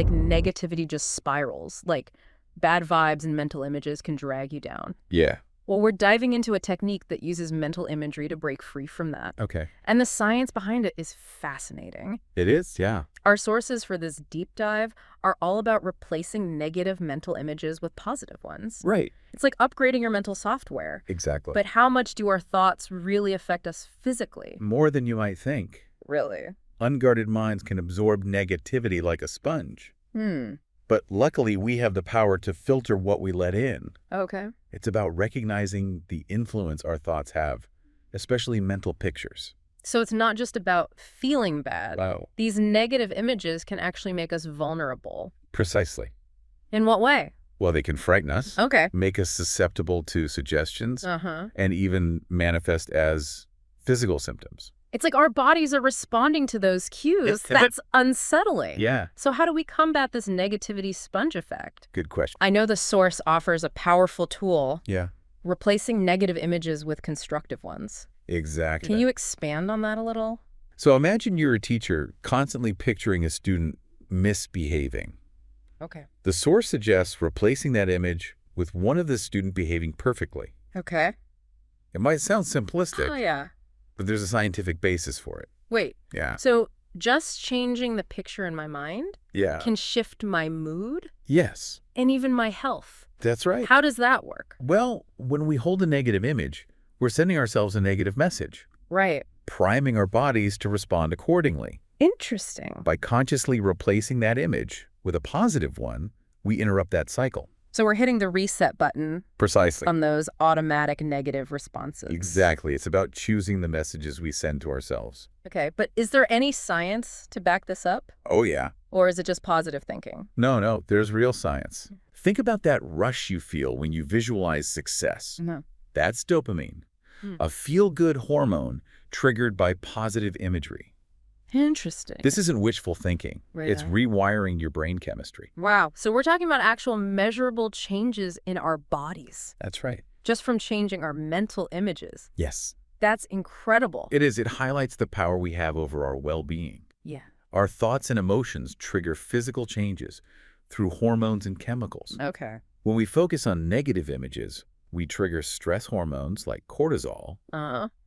like negativity just spirals, like bad vibes and mental images can drag you down. Yeah. Well, we're diving into a technique that uses mental imagery to break free from that. Okay. And the science behind it is fascinating. It is, yeah. Our sources for this deep dive are all about replacing negative mental images with positive ones. Right. It's like upgrading your mental software. Exactly. But how much do our thoughts really affect us physically? More than you might think. Really? Unguarded minds can absorb negativity like a sponge. But luckily, we have the power to filter what we let in. Okay. It's about recognizing the influence our thoughts have, especially mental pictures. So it's not just about feeling bad. Wow. These negative images can actually make us vulnerable. Precisely. In what way? Well, they can frighten us, Okay. make us susceptible to suggestions, Uh-huh. and even manifest as physical symptoms. It's like our bodies are responding to those cues. That's unsettling. Yeah. So how do we combat this negativity sponge effect? Good question. I know the source offers a powerful tool, Yeah. replacing negative images with constructive ones. Exactly. Can you expand on that a little? So imagine you're a teacher constantly picturing a student misbehaving. Okay. The source suggests replacing that image with one of the student behaving perfectly. Okay. It might sound simplistic, Oh, yeah. but there's a scientific basis for it. Wait. Yeah. So just changing the picture in my mind Yeah. can shift my mood Yes. and even my health. That's right. How does that work? Well, when we hold a negative image, we're sending ourselves a negative message, Right. priming our bodies to respond accordingly. Interesting. By consciously replacing that image with a positive one, we interrupt that cycle. So we're hitting the reset button Precisely. on those automatic negative responses. Exactly. It's about choosing the messages we send to ourselves. Okay, but is there any science to back this up? Oh, yeah. Or is it just positive thinking? No, there's real science. Think about that rush you feel when you visualize success. No. That's dopamine, a feel-good hormone triggered by positive imagery. Interesting. This isn't wishful thinking. Right It's on. rewiring your brain chemistry. Wow. So we're talking about actual measurable changes in our bodies That's right. just from changing our mental images. Yes. That's incredible. It is. It highlights the power we have over our well-being. Yeah. Our thoughts and emotions trigger physical changes through hormones and chemicals. Okay. When we focus on negative images, we trigger stress hormones like cortisol,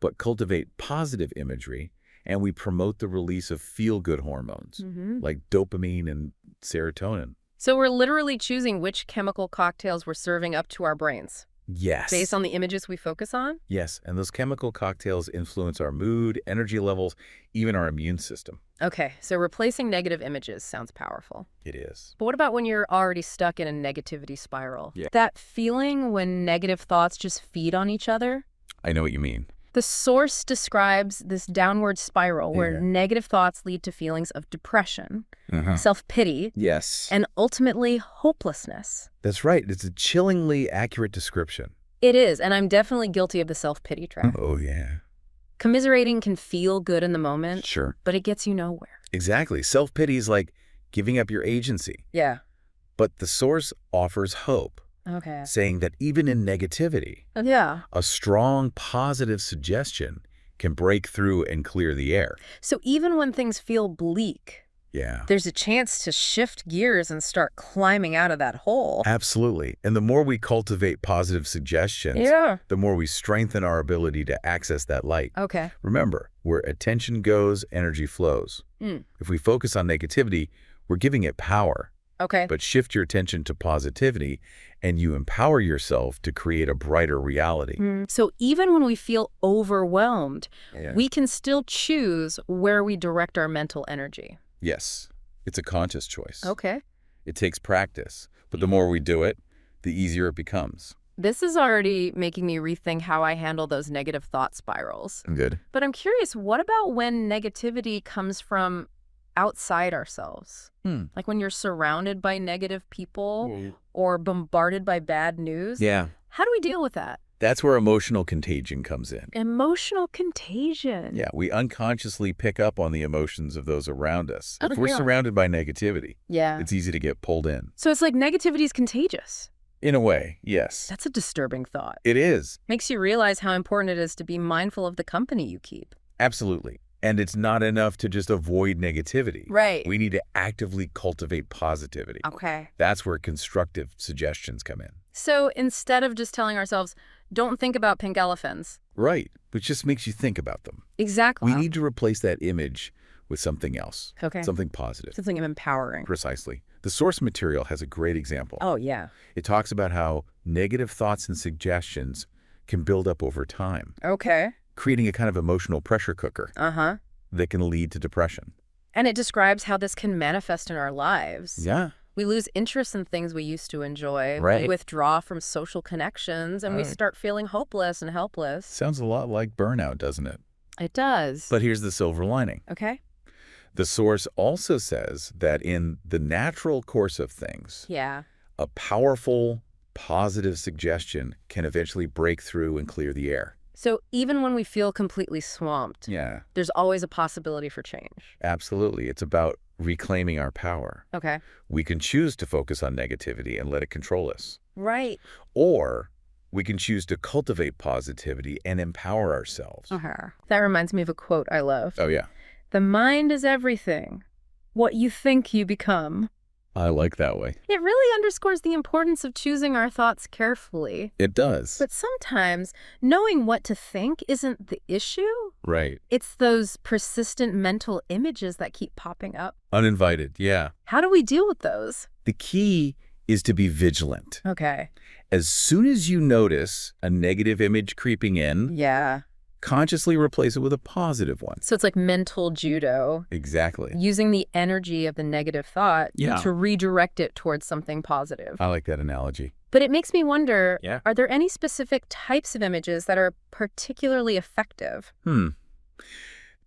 but cultivate positive imagery, and we promote the release of feel-good hormones like dopamine and serotonin. So we're literally choosing which chemical cocktails we're serving up to our brains Yes. based on the images we focus on? Yes, and those chemical cocktails influence our mood, energy levels, even our immune system. Okay, so replacing negative images sounds powerful. It is. But what about when you're already stuck in a negativity spiral? Yeah. That feeling when negative thoughts just feed on each other? I know what you mean. The source describes this downward spiral where negative thoughts lead to feelings of depression, self-pity, Yes. and ultimately hopelessness. That's right. It's a chillingly accurate description. It is, and I'm definitely guilty of the self-pity trap. Oh, yeah. Commiserating can feel good in the moment, Sure. but it gets you nowhere. Exactly. Self-pity is like giving up your agency. Yeah. But the source offers hope, Okay. saying that even in negativity, Yeah. a strong positive suggestion can break through and clear the air. So even when things feel bleak, Yeah. there's a chance to shift gears and start climbing out of that hole. Absolutely. And the more we cultivate positive suggestions, Yeah. the more we strengthen our ability to access that light. Okay. Remember, where attention goes, energy flows. If we focus on negativity, we're giving it power. Okay. But shift your attention to positivity, and you empower yourself to create a brighter reality. So even when we feel overwhelmed, Yeah. we can still choose where we direct our mental energy. Yes, it's a conscious choice. Okay. It takes practice, but the more we do it, the easier it becomes. This is already making me rethink how I handle those negative thought spirals. Good. But I'm curious, what about when negativity comes from outside ourselves? Like when you're surrounded by negative people or bombarded by bad news? Yeah. How do we deal with that? That's where emotional contagion comes in. Emotional contagion. Yeah, we unconsciously pick up on the emotions of those around us. If we're yeah. surrounded by negativity, Yeah. it's easy to get pulled in. So it's like negativity is contagious. In a way, yes. That's a disturbing thought. It is. Makes you realize how important it is to be mindful of the company you keep. Absolutely. And it's not enough to just avoid negativity. Right. We need to actively cultivate positivity. Okay. That's where constructive suggestions come in. So instead of just telling ourselves, don't think about pink elephants. Right. Which just makes you think about them. Exactly. We need to replace that image with something else. Okay. Something positive. Something empowering. Precisely. The source material has a great example. Oh, yeah. It talks about how negative thoughts and suggestions can build up over time. Okay. Creating a kind of emotional pressure cooker. Uh-huh. That can lead to depression. And it describes how this can manifest in our lives. Yeah. We lose interest in things we used to enjoy. Right. We withdraw from social connections, and we start feeling hopeless and helpless. Sounds a lot like burnout, doesn't it? It does. But here's the silver lining. Okay. The source also says that in the natural course of things, Yeah. a powerful, positive suggestion can eventually break through and clear the air. So even when we feel completely swamped, Yeah. there's always a possibility for change. Absolutely. It's about reclaiming our power. Okay. We can choose to focus on negativity and let it control us. Right. Or we can choose to cultivate positivity and empower ourselves. That reminds me of a quote I love. Oh, yeah. The mind is everything. What you think, you become. I like that way. It really underscores the importance of choosing our thoughts carefully. It does. But sometimes knowing what to think isn't the issue. Right. It's those persistent mental images that keep popping up. Uninvited, yeah. How do we deal with those? The key is to be vigilant. Okay. As soon as you notice a negative image creeping in, Yeah. consciously replace it with a positive one. So it's like mental judo. Exactly. Using the energy of the negative thought to redirect it towards something positive. I like that analogy. But it makes me wonder, Yeah. Are there any specific types of images that are particularly effective?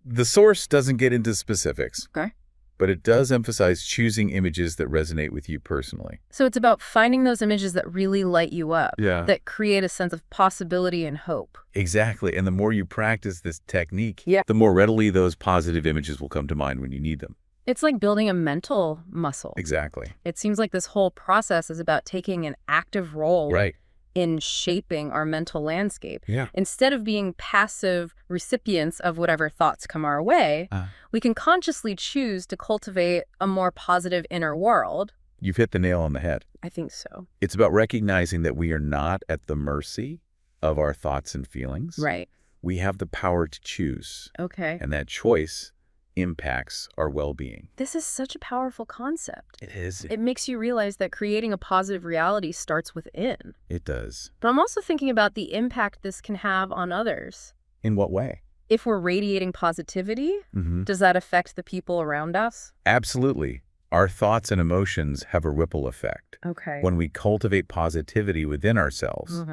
The source doesn't get into specifics. Okay. But it does emphasize choosing images that resonate with you personally. So it's about finding those images that really light you up, Yeah. that create a sense of possibility and hope. Exactly. And the more you practice this technique, Yeah. the more readily those positive images will come to mind when you need them. It's like building a mental muscle. Exactly. It seems like this whole process is about taking an active role Right. in shaping our mental landscape. Yeah. Instead of being passive recipients of whatever thoughts come our way, we can consciously choose to cultivate a more positive inner world. You've hit the nail on the head. I think so. It's about recognizing that we are not at the mercy of our thoughts and feelings. Right. We have the power to choose. Okay. And that choice impacts our well-being. This is such a powerful concept. It is. It makes you realize that creating a positive reality starts within. It does. But I'm also thinking about the impact this can have on others. In what way? If we're radiating positivity, does that affect the people around us? Absolutely. Our thoughts and emotions have a ripple effect. Okay. When we cultivate positivity within ourselves,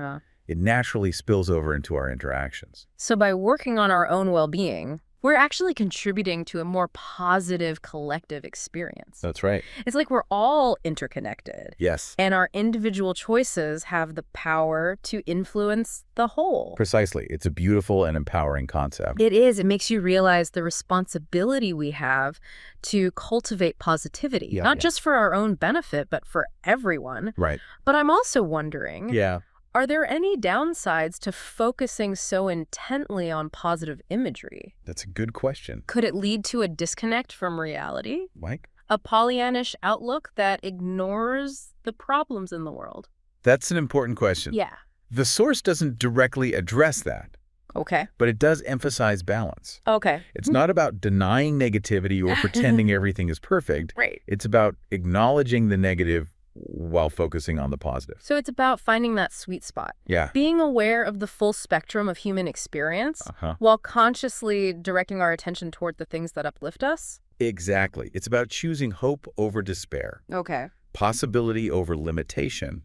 it naturally spills over into our interactions. So by working on our own well-being, we're actually contributing to a more positive collective experience. That's right. It's like we're all interconnected. Yes. And our individual choices have the power to influence the whole. Precisely. It's a beautiful and empowering concept. It is. It makes you realize the responsibility we have to cultivate positivity, not just for our own benefit, but for everyone. Right. But I'm also wondering, Yeah. are there any downsides to focusing so intently on positive imagery? That's a good question. Could it lead to a disconnect from reality? Mike? A Pollyannish outlook that ignores the problems in the world? That's an important question. Yeah. The source doesn't directly address that, Okay. but it does emphasize balance. Okay. It's not about denying negativity or pretending everything is perfect. Right. It's about acknowledging the negative while focusing on the positive. So it's about finding that sweet spot. Yeah. Being aware of the full spectrum of human experience while consciously directing our attention toward the things that uplift us. Exactly. It's about choosing hope over despair, Okay. possibility over limitation,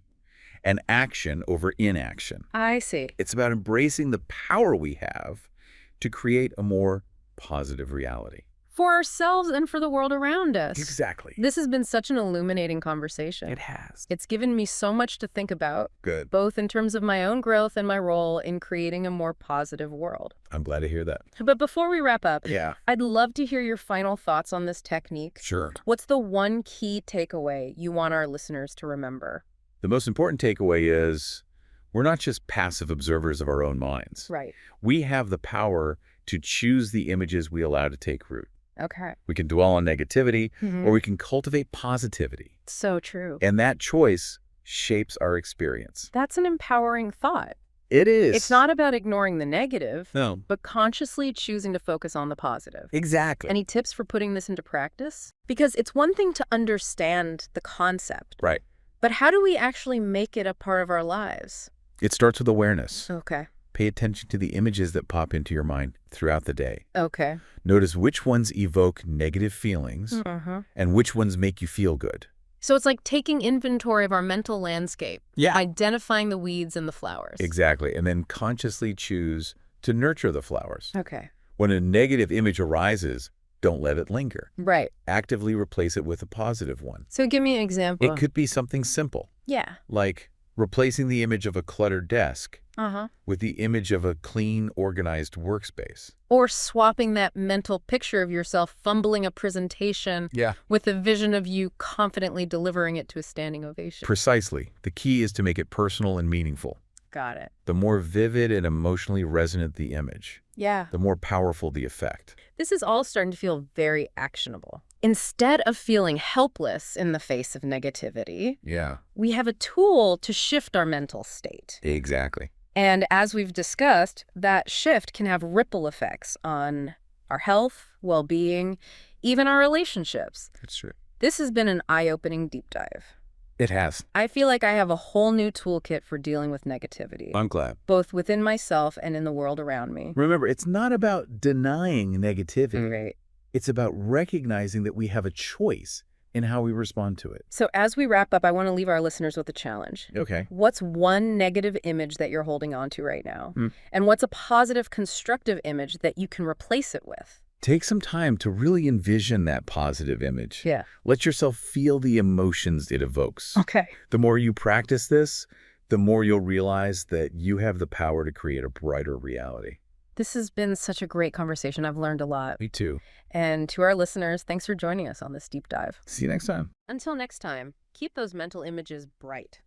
and action over inaction. I see. It's about embracing the power we have to create a more positive reality. For ourselves and for the world around us. Exactly. This has been such an illuminating conversation. It has. It's given me so much to think about, Good. both in terms of my own growth and my role in creating a more positive world. I'm glad to hear that. But before we wrap up, Yeah. I'd love to hear your final thoughts on this technique. Sure. What's the one key takeaway you want our listeners to remember? The most important takeaway is we're not just passive observers of our own minds. Right. We have the power to choose the images we allow to take root. Okay. We can dwell on negativity, or we can cultivate positivity. So true. And that choice shapes our experience. That's an empowering thought. It is. It's not about ignoring the negative, No. but consciously choosing to focus on the positive. Exactly. Any tips for putting this into practice? Because it's one thing to understand the concept. Right. But how do we actually make it a part of our lives? It starts with awareness. Okay. Pay attention to the images that pop into your mind throughout the day. Okay. Notice which ones evoke negative feelings and which ones make you feel good. So it's like taking inventory of our mental landscape. Yeah. Identifying the weeds and the flowers. Exactly. And then consciously choose to nurture the flowers. Okay. When a negative image arises, don't let it linger. Right. Actively replace it with a positive one. So give me an example. It could be something simple. Yeah. Like replacing the image of a cluttered desk with the image of a clean, organized workspace. Or swapping that mental picture of yourself fumbling a presentation with a vision of you confidently delivering it to a standing ovation. Precisely. The key is to make it personal and meaningful. Got it. The more vivid and emotionally resonant the image, the more powerful the effect. This is all starting to feel very actionable. Instead of feeling helpless in the face of negativity, we have a tool to shift our mental state. Exactly. And as we've discussed, that shift can have ripple effects on our health, well-being, even our relationships. That's true. This has been an eye-opening deep dive. It has. I feel like I have a whole new toolkit for dealing with negativity. I'm glad. Both within myself and in the world around me. Remember, it's not about denying negativity. Right. It's about recognizing that we have a choice in how we respond to it. So as we wrap up, I want to leave our listeners with a challenge. Okay. What's one negative image that you're holding on to right now? And what's a positive, constructive image that you can replace it with? Take some time to really envision that positive image. Yeah. Let yourself feel the emotions it evokes. Okay. The more you practice this, the more you'll realize that you have the power to create a brighter reality. This has been such a great conversation. I've learned a lot. Me too. And to our listeners, thanks for joining us on this deep dive. See you next time. Until next time, keep those mental images bright.